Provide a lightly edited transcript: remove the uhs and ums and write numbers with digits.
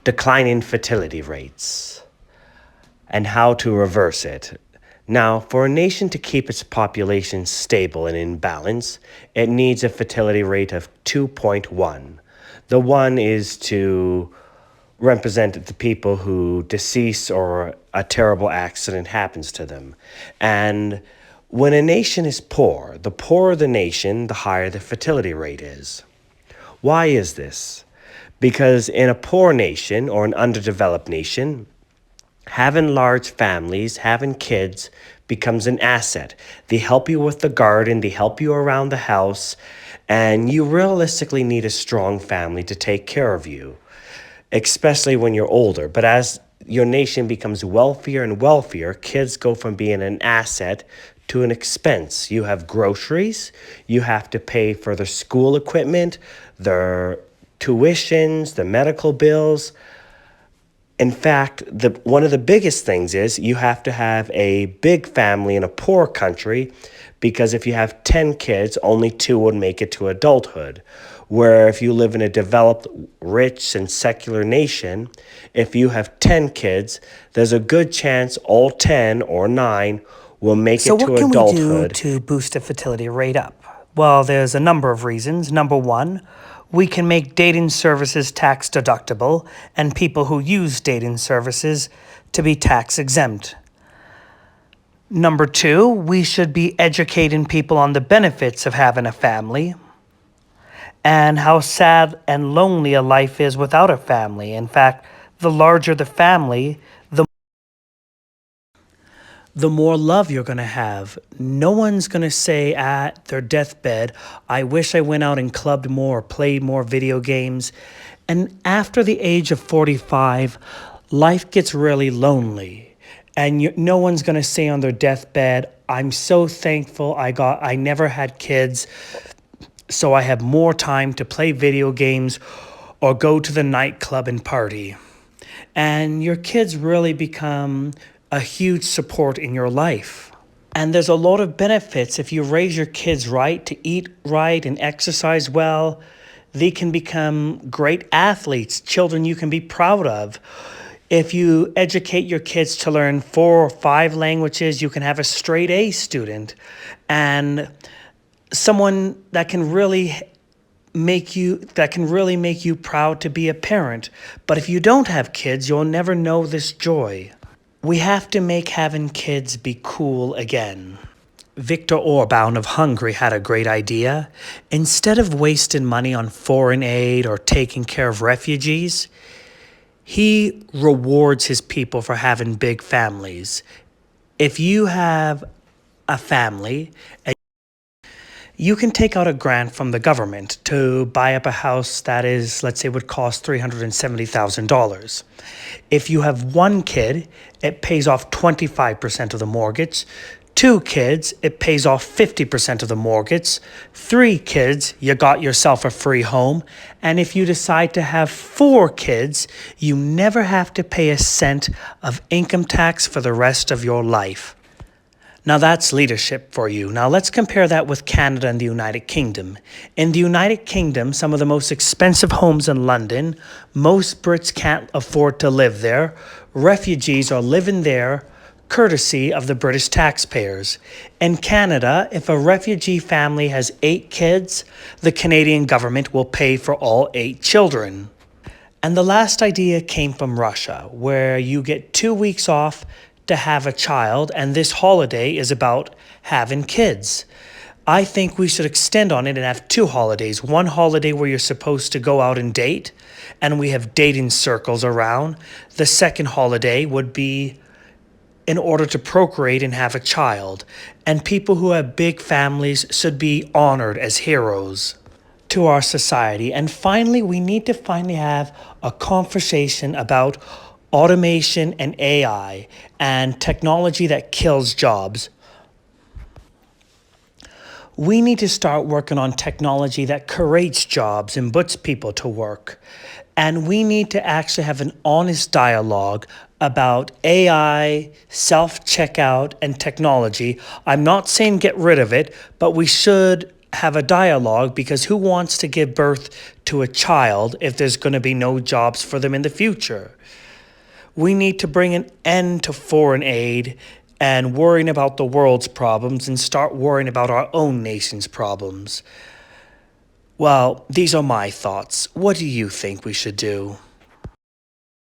declining fertility rates and how to reverse it. Now, for a nation to keep its population stable and in balance, it needs a fertility rate of 2.1. The one is to represent the people who decease or a terrible accident happens to them. And when a nation is poor, the poorer the nation, the higher the fertility rate is. Why is this? Because in a poor nation or an underdeveloped nation, having large families, having kids becomes an asset. They help you with the garden, they help you around the house, and you realistically need a strong family to take care of you, especially when you're older. But as your nation becomes wealthier and wealthier, kids go from being an asset to an expense. You have groceries, you have to pay for their school equipment, their tuitions, the medical bills. In fact, one of the biggest things is you have to have a big family in a poor country, because if you have 10 kids, only 2 would make it to adulthood. Where if you live in a developed, rich, and secular nation, if you have 10 kids, there's a good chance all 10 or 9 will make So it to what can we do adulthood. to boost the fertility rate up? Well, there's a number of reasons. Number one, we can make dating services tax deductible and people who use dating services to be tax exempt. Number two, we should be educating people on the benefits of having a family and how sad and lonely a life is without a family. In fact, the larger the family, the more love you're going to have. No one's going to say at their deathbed, I wish I went out and clubbed more, played more video games. And after the age of 45, life gets really lonely. And no one's going to say on their deathbed, I'm so thankful I never had kids, so I have more time to play video games or go to the nightclub and party. And your kids really become a huge support in your life. And there's a lot of benefits if you raise your kids right, to eat right and exercise well. They can become great athletes, children you can be proud of. If you educate your kids to learn 4 or 5 languages, you can have a straight A student and someone that can really make you proud to be a parent. But if you don't have kids, you'll never know this joy. We have to make having kids be cool again. Viktor Orban of Hungary had a great idea. Instead of wasting money on foreign aid or taking care of refugees, he rewards his people for having big families. If you have a family, you can take out a grant from the government to buy up a house that is, let's say, would cost $370,000. If you have 1 kid, it pays off 25% of the mortgage. 2 kids, it pays off 50% of the mortgage. 3 kids, you got yourself a free home. And if you decide to have 4 kids, you never have to pay a cent of income tax for the rest of your life. Now that's leadership for you. Now let's compare that with Canada and the United Kingdom. In the United Kingdom, some of the most expensive homes in London, most Brits can't afford to live there. Refugees are living there courtesy of the British taxpayers. In Canada, if a refugee family has 8 kids, the Canadian government will pay for all 8 children. And the last idea came from Russia, where you get 2 weeks off to have a child, and this holiday is about having kids. I think we should extend on it and have 2 holidays. One holiday where you're supposed to go out and date, and we have dating circles around. The second holiday would be in order to procreate and have a child. And people who have big families should be honored as heroes to our society. And finally, we need to have a conversation about automation and AI and technology that kills jobs. We need to start working on technology that creates jobs and puts people to work. And we need to actually have an honest dialogue about AI, self-checkout, and technology. I'm not saying get rid of it, but we should have a dialogue, because who wants to give birth to a child if there's going to be no jobs for them in the future? We need to bring an end to foreign aid and worrying about the world's problems and start worrying about our own nation's problems. Well, these are my thoughts. What do you think we should do?